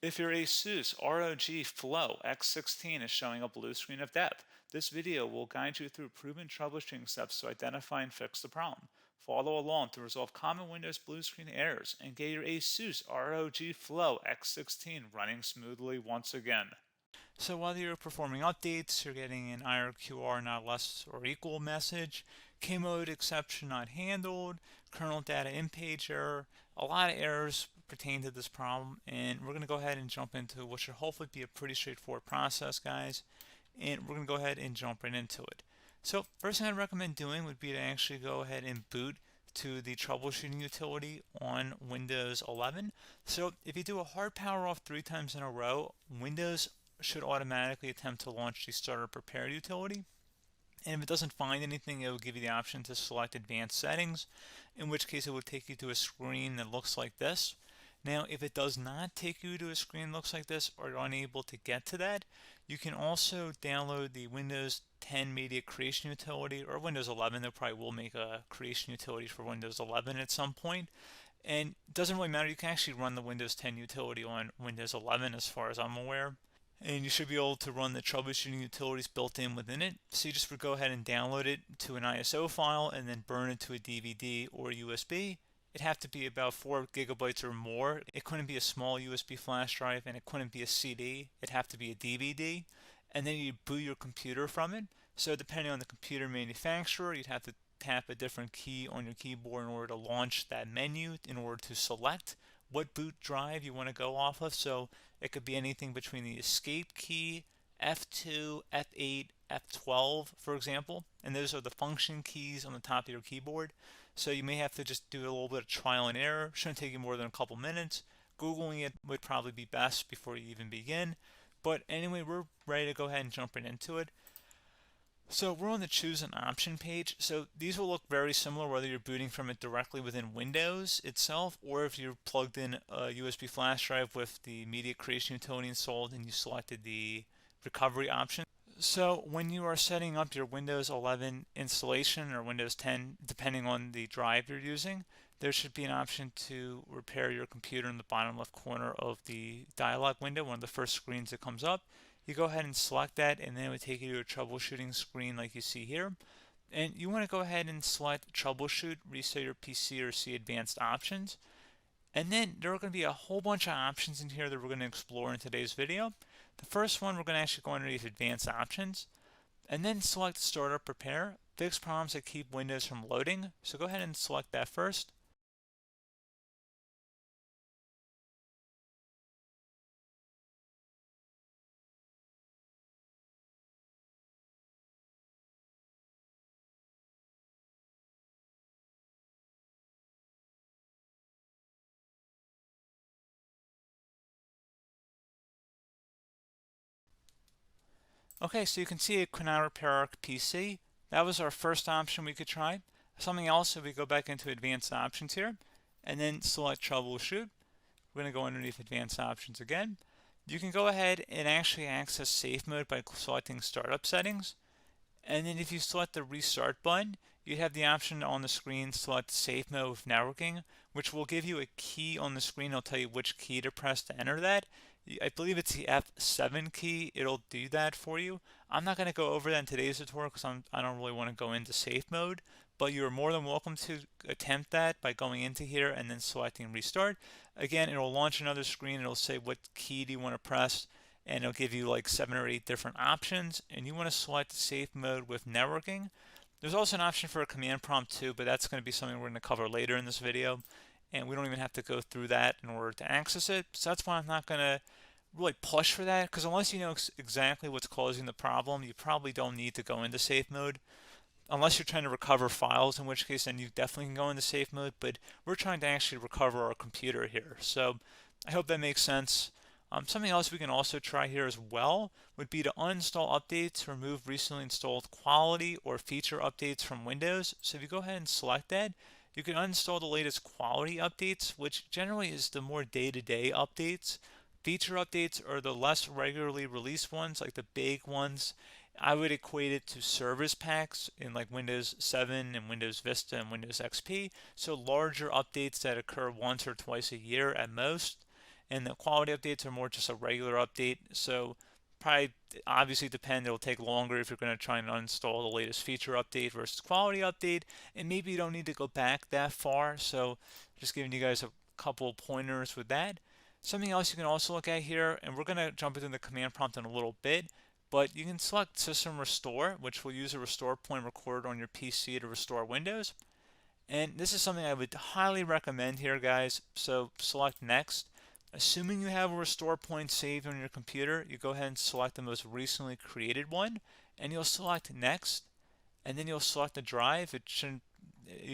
If your ASUS ROG Flow X16 is showing a blue screen of death, this video will guide you through proven troubleshooting steps to identify and fix the problem. Follow along to resolve common Windows blue screen errors and get your ASUS ROG Flow X16 running smoothly once again. So while you're performing updates, you're getting an IRQR not less or equal message, K-mode exception not handled, kernel data in page error, a lot of errors pertain to this problem, and we're going to go ahead and jump into what should hopefully be a pretty straightforward process, guys, and we're going to go ahead and jump right into it. So first thing I'd recommend doing would be to actually go ahead and boot to the troubleshooting utility on Windows 11. So if you do a hard power off 3 times in a row, Windows should automatically attempt to launch the starter prepare utility. And if it doesn't find anything, it will give you the option to select advanced settings, in which case it will take you to a screen that looks like this. Now, if it does not take you to a screen that looks like this, or you're unable to get to that, you can also download the Windows 10 Media Creation Utility, or Windows 11. They probably will make a creation utility for Windows 11 at some point. And it doesn't really matter, you can actually run the Windows 10 utility on Windows 11 as far as I'm aware. And you should be able to run the troubleshooting utilities built in within it. So you just would go ahead and download it to an ISO file and then burn it to a DVD or USB. It'd have to be about 4 gigabytes or more. It couldn't be a small USB flash drive, and it couldn't be a CD. It'd have to be a DVD. And then you'd boot your computer from it. So depending on the computer manufacturer, you'd have to tap a different key on your keyboard in order to launch that menu, in order to select what boot drive you want to go off of. So it could be anything between the escape key, F2, F8, F12, for example, and those are the function keys on the top of your keyboard. So you may have to just do a little bit of trial and error. Shouldn't take you more than a couple minutes. Googling it would probably be best before you even begin. But anyway, we're ready to go ahead and jump right into it. So we're on the choose an option page. So these will look very similar whether you're booting from it directly within Windows itself, or if you're plugged in a USB flash drive with the media creation utility installed and you selected the recovery option. So when you are setting up your Windows 11 installation or Windows 10, depending on the drive you're using, there should be an option to repair your computer in the bottom left corner of the dialog window, one of the first screens that comes up. You go ahead and select that, and then it would take you to a troubleshooting screen like you see here. And you want to go ahead and select troubleshoot, reset your PC, or see advanced options. And then there are going to be a whole bunch of options in here that we're going to explore in today's video. The first one, we're going to actually go underneath advanced options, and then select startup prepare, fix problems that keep Windows from loading. So go ahead and select that first. Okay, so you can see it could not repair our PC. That was our first option we could try. Something else, if we go back into advanced options here, and then select troubleshoot, we're going to go underneath advanced options again. You can go ahead and actually access safe mode by selecting startup settings. And then if you select the restart button, you have the option on the screen, select safe mode with networking, which will give you a key on the screen. It'll tell you which key to press to enter that. I believe it's the F7 key. It'll do that for you. I'm not going to go over that in today's tutorial because I don't really want to go into safe mode, but you're more than welcome to attempt that by going into here and then selecting restart. Again, it'll launch another screen. It'll say what key do you want to press, and it'll give you like 7 or 8 different options, and you want to select safe mode with networking. There's also an option for a command prompt too, but that's going to be something we're going to cover later in this video, and we don't even have to go through that in order to access it. So that's why I'm not going to really push for that, because unless you know exactly what's causing the problem, you probably don't need to go into safe mode. Unless you're trying to recover files, in which case then you definitely can go into safe mode, but we're trying to actually recover our computer here. So I hope that makes sense. Something else we can also try here as well would be to uninstall updates, remove recently installed quality or feature updates from Windows. So if you go ahead and select that, you can uninstall the latest quality updates, which generally is the more day-to-day updates. Feature updates are the less regularly released ones, like the big ones. I would equate it to service packs in like Windows 7 and Windows Vista and Windows XP. So larger updates that occur once or twice a year at most. and the quality updates are more just a regular update. So probably obviously depend, it'll take longer if you're going to try and uninstall the latest feature update versus quality update, and maybe you don't need to go back that far. So just giving you guys a couple pointers with that. Something else you can also look at here, and we're going to jump into the command prompt in a little bit, but you can select System Restore, which will use a restore point recorded on your PC to restore Windows. And this is something I would highly recommend here, guys. So select Next. Assuming you have a restore point saved on your computer, you go ahead and select the most recently created one, and you'll select Next, and then you'll select the drive. You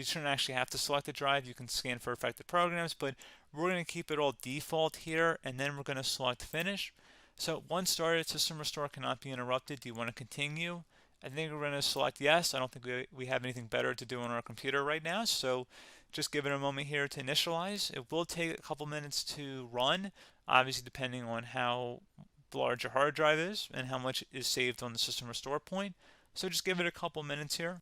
shouldn't actually have to select the drive. You can scan for affected programs, but we're going to keep it all default here, and then we're going to select Finish. So once started, System Restore cannot be interrupted. Do you want to continue? I think we're going to select yes. I don't think we have anything better to do on our computer right now, so just give it a moment here to initialize. It will take a couple minutes to run, obviously depending on how large your hard drive is and how much is saved on the System Restore point. So just give it a couple minutes here.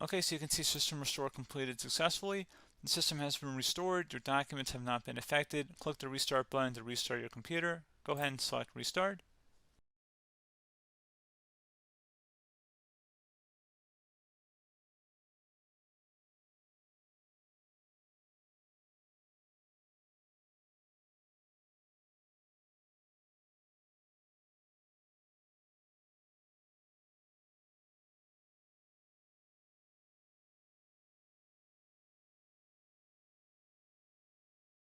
Okay, so you can see System Restore completed successfully. The system has been restored. Your documents have not been affected. Click the Restart button to restart your computer. Go ahead and select Restart.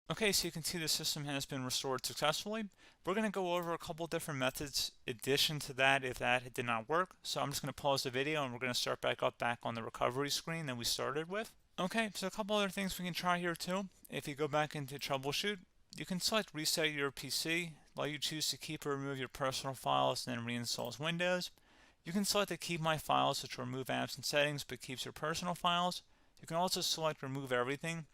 Okay, so you can see the system has been restored successfully. We're going to go over a couple different methods in addition to that if that did not work. So I'm just going to pause the video and we're going to start back up back on the recovery screen that we started with. Okay, so a couple other things we can try here too. If you go back into Troubleshoot, you can select Reset Your PC, let you choose to keep or remove your personal files and then reinstalls Windows. You can select to keep my files, which will remove apps and settings but keeps your personal files. You can also select Remove Everything,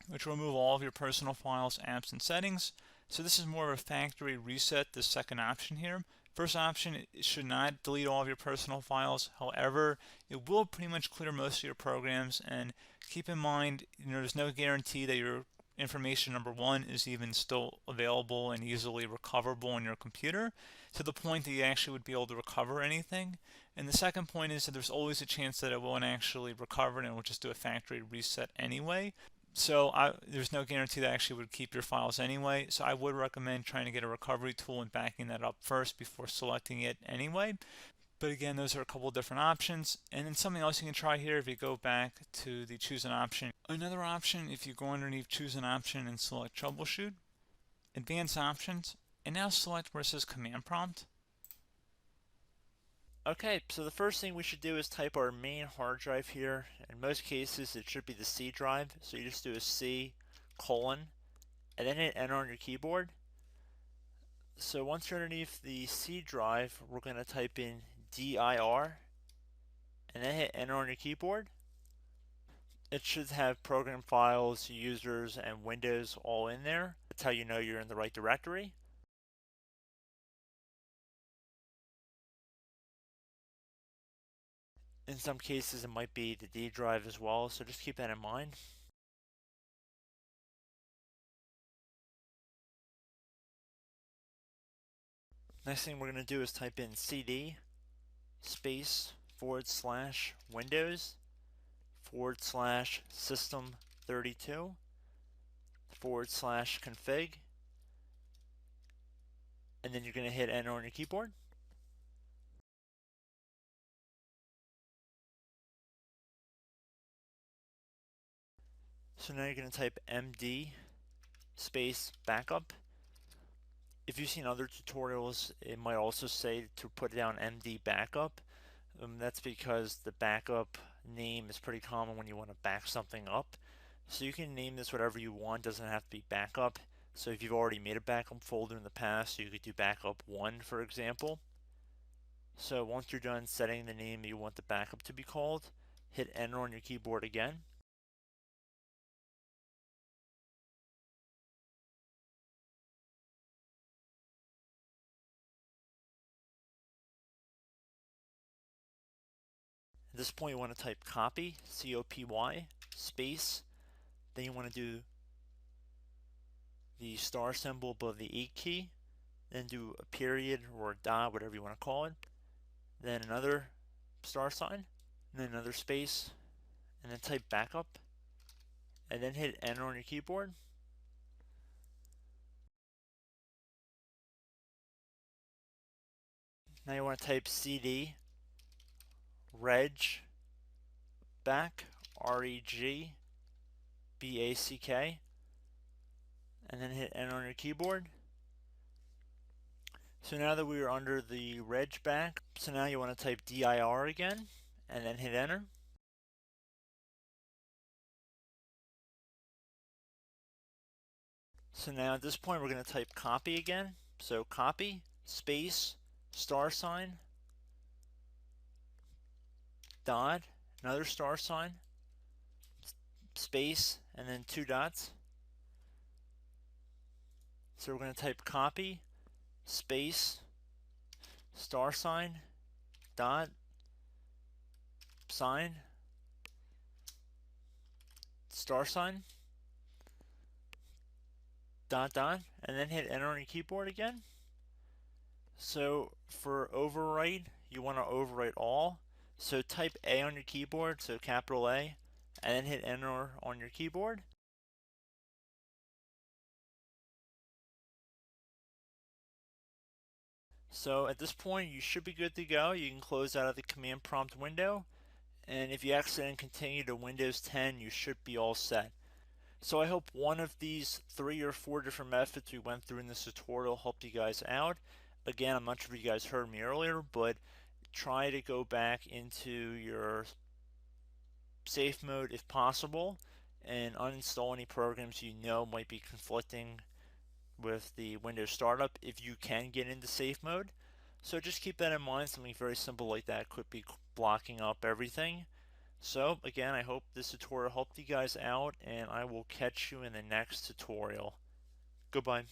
which will remove all of your personal files, apps, and settings. So this is more of a factory reset, the second option here. First option, it should not delete all of your personal files. However, it will pretty much clear most of your programs, and keep in mind, there's no guarantee that your information, number one, is even still available and easily recoverable on your computer to the point that you actually would be able to recover anything. And the second point is that there's always a chance that it won't actually recover and it will just do a factory reset anyway. So there's no guarantee that actually would keep your files anyway. So I would recommend trying to get a recovery tool and backing that up first before selecting it anyway. But again, those are a couple different options. And then something else you can try here if you go back to the choose an option. Another option, if you go underneath choose an option and select troubleshoot, advanced options, and now select where it says command prompt. Okay, so the first thing we should do is type our main hard drive here. In most cases, it should be the C drive. So you just do a C colon and then hit enter on your keyboard. So once you're underneath the C drive, we're going to type in dir and then hit enter on your keyboard. It should have program files, users, and Windows all in there. That's how you know you're in the right directory. In some cases, it might be the D drive as well, so just keep that in mind. Next thing we're going to do is type in cd space / Windows / system 32 / config, and then you're going to hit enter on your keyboard. So now you're going to type md space backup. If you've seen other tutorials, it might also say to put down MD backup. That's because the backup name is pretty common when you want to back something up. So you can name this whatever you want, doesn't have to be backup. So if you've already made a backup folder in the past, you could do backup 1, for example. So once you're done setting the name you want the backup to be called, hit enter on your keyboard again. At this point you want to type copy, C-O-P-Y, space, then you want to do the star symbol above the 8 key, then do a period or a dot, whatever you want to call it, then another star sign, and then another space, and then type backup, and then hit enter on your keyboard. Now you want to type CD reg back, R-E-G-B-A-C-K, and then hit enter on your keyboard. So now that we are under the reg back, so now you want to type dir again, and then hit enter. So now at this point we're going to type copy again. So copy, space, star sign, dot, another star sign, space, and then 2 dots. So we're going to type copy, space, star sign, dot, sign, star sign, dot, dot, and then hit enter on your keyboard again. So for overwrite, you want to overwrite all. So type A on your keyboard, so capital A, and then hit enter on your keyboard. So at this point you should be good to go. You can close out of the command prompt window, and if you accidentally continue to Windows 10 you should be all set. So I hope one of these 3 or 4 different methods we went through in this tutorial helped you guys out. Again, I'm not sure if you guys heard me earlier, but try to go back into your safe mode if possible and uninstall any programs you know might be conflicting with the Windows startup if you can get into safe mode. So just keep that in mind. Something very simple like that could be blocking up everything. So again, I hope this tutorial helped you guys out, and I will catch you in the next tutorial. Goodbye.